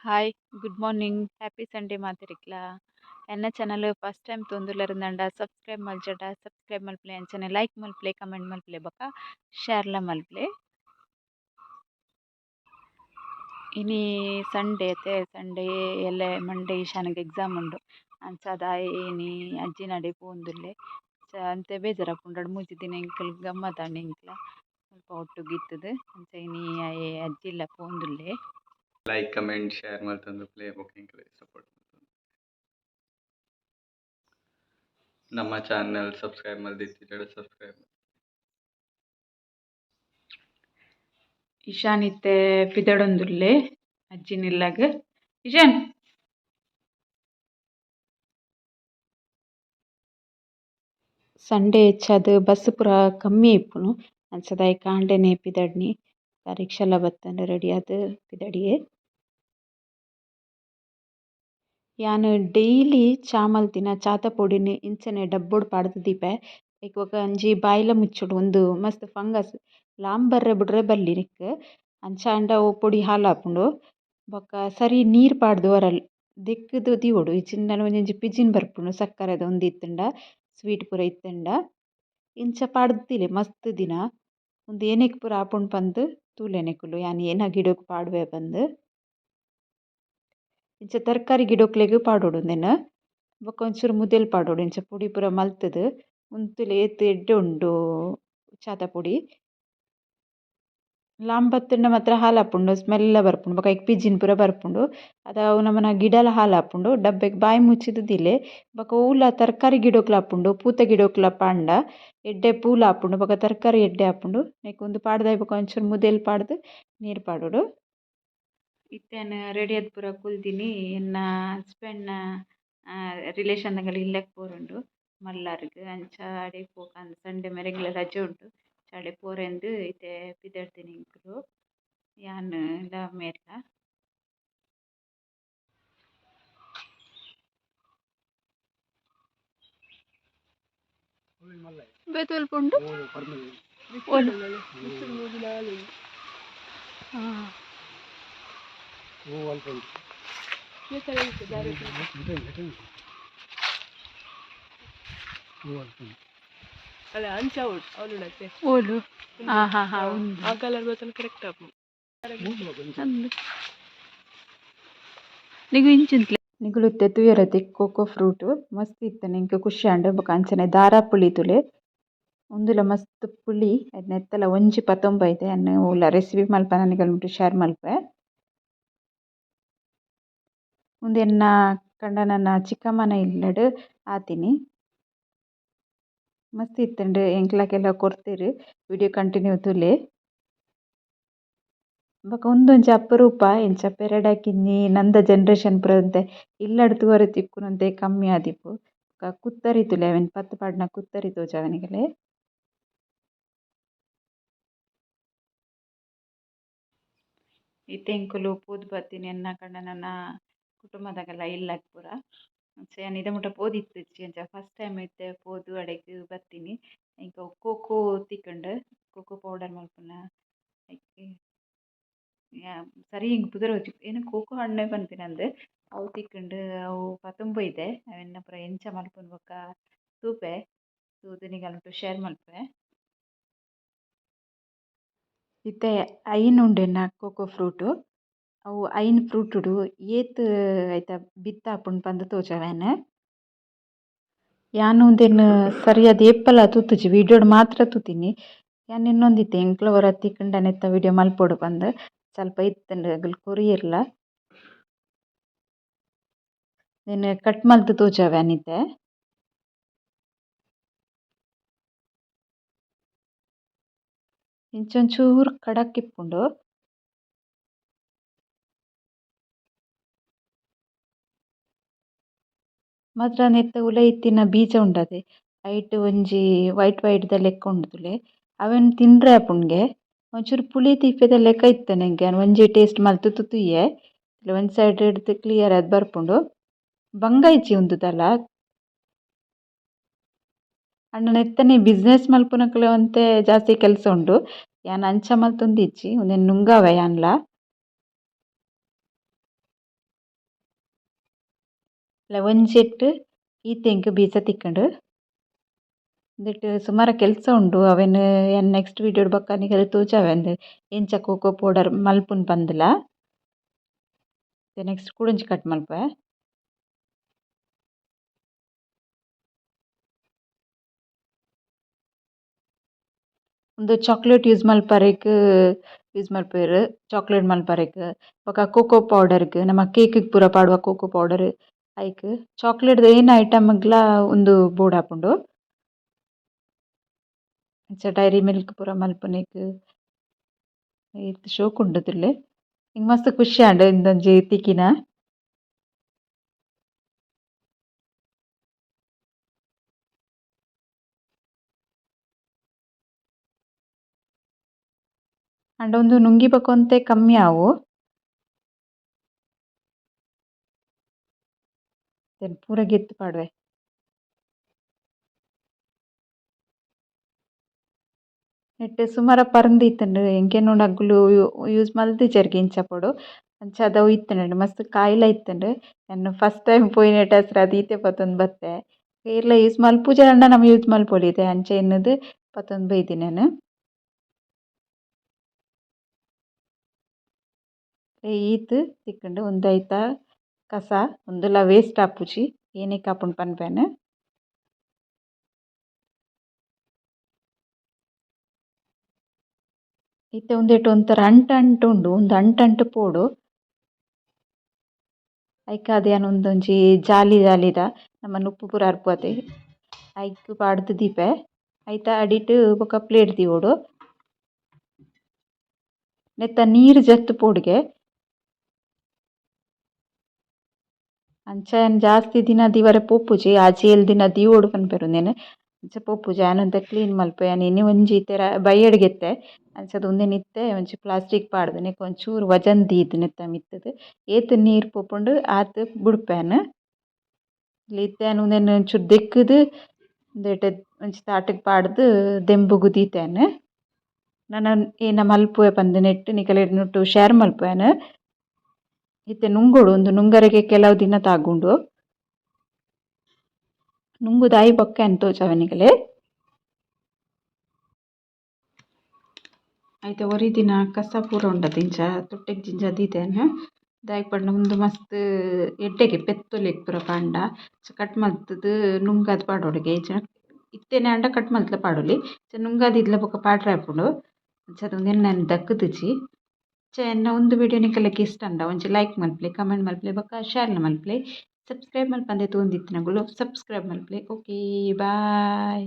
Hi good morning happy Sunday ಮಾತಿರಿಕ್ಲ ಎನ್ನ channel first time ತೊಂದುಲರಿಂದಂಡ ಸಬ್ಸ್ಕ್ರೈಬ್ ಮಲ್ಚಟ ಸಬ್ಸ್ಕ್ರೈಬ್ ಮಲ್ಪಲೆ ಅಂಚನೆ ಲೈಕ್ ಮಲ್ಪಲೆ ಕಮೆಂಟ್ ಮಲ್ಪಲೆ ಬೊಕ ಶೇರ್ಲ ಮಲ್ಪಲೆ ಇನಿ ಸಂಡೇ ಅತೆ ಸಂಡೇ ಎಲ್ಲ ಮಂಡೇ ಈಶಾನಿಗೆ ಎಕ್ಸಾಮ್ ಉಂಡು ಅಂಚಾದ ಇನಿ ಅಜ್ಜಿ ನಡೆ ಪೋಂದುಲ್ಲೆ ಅಂತೆ ಬೇಜಾರಾಪುಂಡು ಮೂಜಿ ದಿನ ಎಂಕಲ್ ಗಮ್ಮತ್ತಾಂಡ್ ಎಂಕ್ಲ ಸ್ವಲ್ಪ ಒಟ್ಟುಗಿತ್ತದು ಅಂಚ ಇನಿ ಅಜ್ಜಿ ಇಲ್ಲ ಪೋಂದುಲ್ಲೆ ಲೈಕ್ ಕಮೆಂಟ್ ಶೇರ್ ಮಾಡ್ತಂದು ಪ್ಲೇ ಬುಕಿಂಗ್ ಸಪೋರ್ಟ್ ನಮ್ಮ ಚಾನಲ್ ಸಬ್ಸ್ಕ್ರೈಬ್ ಮಾಡ್ದಿತ್ತಿದ್ರೆ ಸಬ್ಸ್ಕ್ರೈಬ್ ಇಶಾನ್ ಇತ್ತೆ ಪಿದಡೊಂದುಲ್ಲೆ ಅಜ್ಜಿನಿಲ್ಲಾಗ ಇಶಾನ್ ಸಂಡೇ ಹೆಚ್ಚಾದ ಬಸ್ ಪೂರ ಕಮ್ಮಿ ಇಪ್ಪುನು ಅಂಚದಾಯಿ ಕಾಂಡೆನೆ ಪಿದಡ್ನಿ ರಿಕ್ಷಾಲ ಬತ್ತಂಡೆ ರೆಡಿ ಆದ್ ಪಿದಡಿಯೇ ಯಾನ್ ಡೈಲಿ ಚಾ ಮಲ್ತಿನ ಚಾತ ಪೊಡಿನಿ ಇಂಚನೆ ಡಬ್ಬೊಡು ಪಾಡ್ದ್ ದೀಪೆ ಐಕ್ ಒಂಜಿ ಬಾಯಿಲ ಮುಚ್ಚುಡು ಒಂದು ಮಸ್ತ್ ಫಂಗಸ್ ಲಾಂಗ್ ಬರ್ರೆ ಬಿಡ್ರೆ ಬಲ್ಲಿ ನಿಕ್ ಅಂಚಾಂಡ ಒವು ಪೊಡಿ ಹಾಲಾಪುಂಡು ಬೊಕ ಸರಿ ನೀರ್ ಪಾಡ್ದ್ ಒರಲ್ ದೆಕ್ಕುದು ದೀವೊಡು ಇಜಿಂಡ ಒಂಜಿ ಪಿಜಿನ್ ಬರ್ಪುಂಡು ಸಕ್ಕರೆದ ಒಂದ್ ಇತ್ತಂಡ ಸ್ವೀಟ್ ಪೂರ ಇತ್ತಂಡ ಇಂಚ ಪಾಡ್ದಿಲೆ ಮಸ್ತ್ ದಿನ ಒಂದ್ ಏನೆಕ್ ಪೂರ ಆಪುಂಡು ಪಂದ್ ತೂಲೆನೆಕುಲು ಯಾನ್ ಏನ ಗಿಡಕ್ ಪಾಡ್ವೆ ಪಂದ್ ಇಂಚ ತರಕಾರಿ ಗಿಡಕ್ಲೆಗ್ ಪಾಡೋಡು ಉಂದೆನ್ ಬೊಕ ಒಂಚೂರು ಮುದೆಲ್ ಪಾಡೋಡು ಇಂಚ ಪೊಡಿ ಪೂರ ಮಲ್ತುದು ಉಂತುಲೆ ಏತ್ ಎಡ್ಡೆ ಉಂಡು ಚಾತ ಪೊಡಿ ಲಾಂಗ್ ಬತ್ತುಂಡ ಮಾತ್ರ ಹಾಲಾಪುಂಡು ಸ್ಮೆಲ್ಲ ಬರ್ಪುಂಡು ಬೊಕ ಐಕ್ ಪಿಜಿನ್ ಪೂರ ಬರ್ಪುಂಡು ಅದ ಅವು ನಮನ ಗಿಡಲ ಹಾಲಾಪುಂಡು ಡಬ್ಬೆಗ್ ಬಾಯಿ ಮುಚ್ಚಿದ್ ದಿಲೆ ಬೊಕ ಓಲ ತರಕಾರಿ ಗಿಡಕ್ಲ ಆಪುಂಡು ಪೂತ ಗಿಡಕ್ಲ ಪಾಂಡ ಎಡ್ಡೆ ಪೂಲ ಆಪುಂಡು ಬೊಕ ತರಕಾರಿ ಎಡ್ಡೆ ಆಪುಂಡು ನೆಕ್ ಉಂದು ಪಾಡ್ದಾಯ್ ಬೊಕ ಒಂಚೂರು ಮುದೆಲ್ ಪಾಡ್ದ್ ನೀರ್ ಪಾಡೋಡು ಇತ್ತೆನ್ ರೆಡಿ ಆದ್ ಪೂರ ಕುಲ್ದಿನಿ ಎನ್ನ ಹಸ್ಬೆಂಡ್ನ ರಿಲೇಷನ್ ದಂಗಲ ಇಲ್ಲೆಗ್ ಪೋರುಂಡು ಮಲ್ಲಾರ್ಗ್ ಅಂಚ ಅಡೆ ಪೋಕಂದ್ ಸಂಡೆ ಮೆರೆಗ್ಲ ರಜೆ ಉಂಡು ಅಡೆ ಪೋರೆಂದು ಇತ್ತೆ ಪಿದಡ್ದಿನಿ ಇಂಕುಲು ಯಾನ್ ಮೇರ್ಲ ಬೇತೊಲ್ಪುಂಡು ಅಲ್ಲ ಅಂಚ ಅವಳು ಓಲು ಆ ಕಲರ್ ಬತ್ತನ ಕರೆಕ್ಟ್ ಆಪು ನಿಗು ಇಂಚಿಂತ್ಲೆ ನಿಗುಲುತ್ತೆ ತುಯರತೆ ಕೋಕೋ ಫ್ರೂಟ್ ಮಸ್ತ್ ಇತ್ತನೆ ಇಂಕ ಖುಷಿ ಆಂಡ್ ಬೊಕ ಅಂಚನೆ ದಾರ ಪುಳಿತುಲೆ ಉಂದುಲ ಮಸ್ತ್ ಪುಳಿ ಐತ ನೆತ್ತಲ ಒಂಜಿ ಪತೊಂಬೈತೆ ಅನ್ನ ಓಲ ರೆಸಿಪಿ ಮಲ್ಪನ ನಿಗಲ್ಮುಟ್ಟು ಶೇರ್ ಮಲ್ಪೆ ಉಂದು ಎನ್ನ ಕಂಡನನ ಚಿಕ್ಕಮ್ಮನ ಇಲ್ಲಡ್ ಆತಿನಿ ಮಸ್ತ್ ಇತ್ತಂಡ್ ಎಂಕ್ಲಕೆಲ್ಲ ಕೊರ್ತೆರ್ ವಿಡಿಯೋ ಕಂಟಿನ್ಯೂ ತುಲೆ ಬೊಕ ಉಂದೊಂಜಿ ಅಪರೂಪ ಇಂಚ ಪೆರಡಾಕಿಂಜಿ ನಂದ ಜನರೇಷನ್ ಪುರದಂತೆ ಇಲ್ಲಡ್ ತೂವರೆ ತಿಕ್ಕುನಂತೆ ಕಮ್ಮಿ ಆದಿಪ್ಪು ಬೊಕ ಕುತ್ತರಿ ತುಲೆ ಅವೆನ್ ಪತ್ತು ಪಾಡ್ನ ಕುತ್ತರಿ ತೋಜಾವೆನಿಗಲೆ ಇತ್ತೆ ಎಂಕುಲು ಪೋದು ಬತ್ತಿನಿ ಎನ್ನ ಕಂಡನನ ಕುಟುಂಬದಗಲ ಇಲ್ಲಗ್ ಪೂರ ಅಂಚ ಯಾನ್ ಇದ ಮುಟ ಪೋದಿತ್ತಿಜ್ಜಿ ಅಂಚ ಫಸ್ಟ್ ಟೈಮ್ ಇತ್ತೆ ಪೋದು ಅಡೆಗ್ ಬತ್ತಿನಿ ಇಂಕ ಕೋಕೋ ತಿಕ್ಕುಂಡು ಕೋಕೋ ಪೌಡರ್ ಮಲ್ಪುನ ಸರಿ ಹಿಂಗೆ ಪುದರ್ ಏನು ಕೋಕೋ ಹಣ್ಣೆ ಪನ್ಪಿನಂದ್ ಅವು ತಿಕ್ಕುಂಡು ಅವು ಪತೊಂಬೊಯ್ದೆ ಅವೆನ್ನ ಪೂರ ಎಂಚ ಮಲ್ಪುನು ಬೊಕ ತೂಪೆ ತೂದು ನಿಗಲ್ಮುಟ್ಟು ಶೇರ್ ಮಲ್ಪೆ ಇತ್ತೆ ಐನ್ ಉಂಡೆನ ಕೋಕೋ ಫ್ರೂಟ್ ಅವು ಐನ್ ಫ್ರೂಟುಡು ಏತ್ ಐತ ಬಿತ್ತಾಪುಂಡು ಪಂದ್ ತೋಜಾವೆನ್ ಯಾನ್ ಉಂದೆನ್ ಸರಿಯಾದ ಏಪ್ಪಲ ತೂತಿಜಿ ವಿಡಿಯೋಡು ಮಾತ್ರ ತೂತಿನಿ ಯಾನ್ ಇನ್ನೊಂದಿತ್ತೆ ಎಂಕ್ಲ ಒರ ತಿಕ್ಕುಂಡ ನೆತ್ತ ವಿಡಿಯೋ ಮಲ್ಪೊಡು ಪಂದ್ ಸ್ವಲ್ಪ ಇತ್ತಂಡ್ ಅಕುಲು ಕೊರಿಯರ್ಲ ನೆನ್ ಕಟ್ ಮಲ್ತ್ ತೋಜಾವೆನ್ ಇತ್ತೆ ಇಂಚೊಂಚೂರು ಕಡಕ್ ಇಪ್ಪುಂಡು ಮಾತ್ರ ನೆತ್ತ ಉಲ ಇತ್ತಿನ ಬೀಜ ಉಂಡದೆ ಐಟ್ ಒಂಜಿ ವೈಟ್ ವೈಟ್ ದ ಲೆಕ್ಕ ಉಂಡುದುಲೆ ಅವೆನ್ ತಿನ್ರೆ ಆಪುಂಡ್ಗೆ ಒಂಚೂರು ಪುಳಿ ತಿಪ್ಪೆದ ಲೆಕ್ಕ ಇತ್ತನೆಂಕೆ ಒಂಜಿ ಟೇಸ್ಟ್ ಮಲ್ತ್ ತುಯೆ ಒಂದ್ ಸೈಡ್ ಹಿಡ್ದ್ ಕ್ಲಿಯರ್ ಆದ್ ಬರ್ಪುಂಡು ಬಂಗ ಇಜ್ಜಿ ಉಂದುದಲ ಅಂಡ ನೆತ್ತನೆ ಬಿಸ್ನೆಸ್ ಮಲ್ಪುನಕ್ಲೆ ಒಂತೆ ಜಾಸ್ತಿ ಕೆಲಸ ಉಂಡು ಯಾನ್ ಅಂಚ ಮಲ್ತೊಂದಿಜ್ಜಿ ಉಂದೆನ್ ನುಂಗಾವೆ ಯಾನ್ಲ ಅಲ್ಲ ಒಂಜೆಟ್ ಈತೆಂಕ್ ಬೀಸ ತಿಕ್ಕಂಡು ಇಂದೆಟ್ ಸುಮಾರ ಕೆಲಸ ಉಂಡು ಅವೆನ್ ನೆಕ್ಸ್ಟ್ ವೀಡಿಯೋಡ್ ಬಕ್ಕನಿಗಲ್ ತೋಜಾವೆ ಅಂದೆ ಎಂಚ ಕೋಕೋ ಪೌಡರ್ ಮಲ್ಪುನ್ ಪಂದ್ಲ ನೆಕ್ಸ್ಟ್ ಕುಡೊಂಜಿ ಕಟ್ ಮಲ್ಪೆ. ಒಂದು ಚಾಕ್ಲೇಟ್ ಯೂಸ್ ಮಲ್ಪರೆಗ್ ಯೂಸ್ ಮಲ್ಪುವೆರ್ ಚಾಕ್ಲೇಟ್ ಮಲ್ಪರೆಗ್ ಬೊಕ ಕೋಕೋ ಪೌಡರ್ಗ್ ನಮ ಕೇಕ್‌ಗ್ ಪೂರ ಪಾಡುವ ಕೋಕೋ ಪೌಡರ್ ಐಕ್ ಚಾಕ್ಲೇಟ್‌ದ ಏನ ಐಟಮ್‌ಗ್ಲ ಉಂದು ಬೋರ್ಡ್ ಆಪುಂಡು. ಅಂಚ ಡೈರಿ ಮಿಲ್ಕ್ ಪೂರ ಮಲ್ಪುನೆಗ್ ಐತ್ ಶೋಕ್ ಉಂಡು ತುಲೆ ಎಂಕ್ ಮಸ್ತ್ ಖುಷಿ ಆಂಡ್ ಇಂದೊಂಜಿ ತಿಕ್ಕಿನ. ಆಂಡ ಒಂದು ನುಂಗಿ ಬಕೊಂತೆ ಕಮ್ಮಿ ಆವು ಪೂರ ಗೆತ್ತು ಪಾಡ್ವೆ. ನೆಟ್ ಸುಮಾರ ಪರಂದ್ ಇತ್ತಂಡ್ ಎಂಕೆನೋಂಡು ಅಕ್ುಲು ಯೂಸ್ ಮಲ್ತಿಜೆರ್ ಇಂಚ ಪೋಡು ಅಂಚ ಅದ ಇತ್ತಂಡ್ ಮಸ್ತ್ ಕಾಯಿಲ ಇತ್ತಂಡ್ ಎನ್ನ ಫಸ್ಟ್ ಟೈಮ್ ಪೋಯಿನೆಟಸ್ರ ಅದ್ ಈತೆ ಪತೊಂದು ಬತ್ತೆ ಏರ್ಲ ಯೂಸ್ ಮಲ್ಪುಜೆರನ್ನ ನಮ ಯೂಸ್ ಮಲ್ಪೊಲಿತೆ ಅಂಚ ಎನ್ನದ್ ಪತೊಂದು ಬೈದಿನೆನ್. ಈತ್ ತಿಕ್ಕುಂಡು ಉಂದು ಐತ ಕಸ ಉಂದುಲ ವೇಸ್ಟ್ ಆಪುಜಿ ಏನಕ್ಕೆ ಆಪುಂಡು ಪನ್ಪೆನ್. ಇತ್ತೆ ಉಂದೆಟ್ ಒಂಥರ ಅಂಟು ಉಂಡು ಉಂದು ಅಂಟು ಪೋಡು ಐಕ್ ಅದ್ ಯಾನ್ ಒಂದೊಂಜಿ ಜಾಲಿ ಜಾಲಿದ ನಮನ ಉಪ್ಪು ಪೂರ ಅರ್ಪುವೆತೆ ಐಕ್ ಪಾಡ್ದ್ ದೀಪೆ ಐತ ಅಡಿಟ್ ಬೊಕ ಪ್ಲೇಟ್ ದೀವೊಡು ನೆತ್ತ ನೀರ್ ಜತ್ತು ಪೋಡುಗೆ ಅಂಚ ಯಾನ್ ಜಾಸ್ತಿ ದಿನ ದಿವರೆ ಪೋಪುಜಿ ಆಜಿ ಏಲ್ ದಿನ ದೀವೊಡು ಪನ್ಪೆರುಂದೆನ್ ಅಂಚ ಪೋಪುಜಿ ಆನಂತ ಕ್ಲೀನ್ ಮಲ್ಪೆ ಯಾನ್ ಇನಿ ಒಂಜಿ ಇತ್ತೆರ ಬಯ್ಯಡ್ ಗೆತ್ತೆ ಅಂಚಾದ್ ಉಂದೆನ್ ಇತ್ತೆ ಒಂಜಿ ಪ್ಲಾಸ್ಟಿಕ್ ಪಾಡ್ದ್ ನೆಕ್ ಒಂಚೂರು ವಜನ್ ದೀದ್ ನೆತ್ತ ಮಿತ್ತುದು ಏತ್ ನೀರ್ ಪೋಪುಂಡು ಆತ್ ಬುಡ್ಪೇನ್. ಇತ್ತೆ ಯಾನ್ ಉಂದೆನ್ ಒಂಚೂರು ದೆಕ್ಕುದು ಉಂದೆಟ್ ಒಂಜಿ ತಾಟುಗ್ ಪಾಡ್ದ್ ದೆಂಬುಗು ದೀತೆನ್. ನನ ಏನ ಮಲ್ಪುವೆ ಪಂದ್ ನೆಟ್ ನಿಕಲೆಗ್ ಎಡ್ನುಟ್ಟು ಶೇರ್ ಮಲ್ಪುವೆನ್. ಇತ್ತೆ ನುಂಗುಡು ಉಂದು ನುಂಗರೆಗೆ ಕೆಲವು ದಿನ ತಾಗುಂಡು ನುಂಗುದು ಐ ಬೊಕ್ಕ ಎನ್ ತೋಜಾವೆ ನಿಕಲೆ. ಐತೆ ಒರಿ ದಿನ ಕಸ ಪೂರ ಉಂಡತೆ ಇಂಚ ತುಟ್ಟೆಗ್ ಜಿಂಜ ದೀತೆನ್ ದಾಯೆ ಪಂಡ ಉಂದು ಮಸ್ತ್ ಎಡ್ಡೆಗೆ ಪೆತ್ತೊಲೆಗ್ ಪೂರ ಪಂಡ ಕಟ್ ಮಲ್ತುದು ನುಂಗದ್ ಪಾಡೊಡುಗೆ ಇತ್ತೆನೆ ಆಂಡ ಕಟ್ ಮಲ್ತ್ಲ ಪಾಡೊಲಿ ನುಂಗದ್ ಇದ್ಲ ಬೊಕ ಪಾಡ್ರೆ ಆಪುಂಡು ಅಂಚಾದ್ ಉಂದು ಎನ್ನ ದಕ್ಕುದಿಜಿ. ಎನ್ನ ಉಂದು ವಿಡಿಯೋ ನಿಕಲೆಗ್ ಇಷ್ಟ ಅಂಡ ಒಂಜಿ ಲೈಕ್ ಮಲ್ಪಲೆ ಕಮೆಂಟ್ ಮಲ್ಪಲೆ ಬೊಕ ಶೇರ್ ಮಲ್ಪಲೆ ಸಬ್ಸ್ಕ್ರೈಬ್ ಮಲ್ಪಂದೆ ತೂಂದಿತ್ತಿನಗುಲು ಸಬ್ಸ್ಕ್ರೈಬ್ ಮಲ್ಪಲೆ. ಓಕೆ ಬಾಯ್.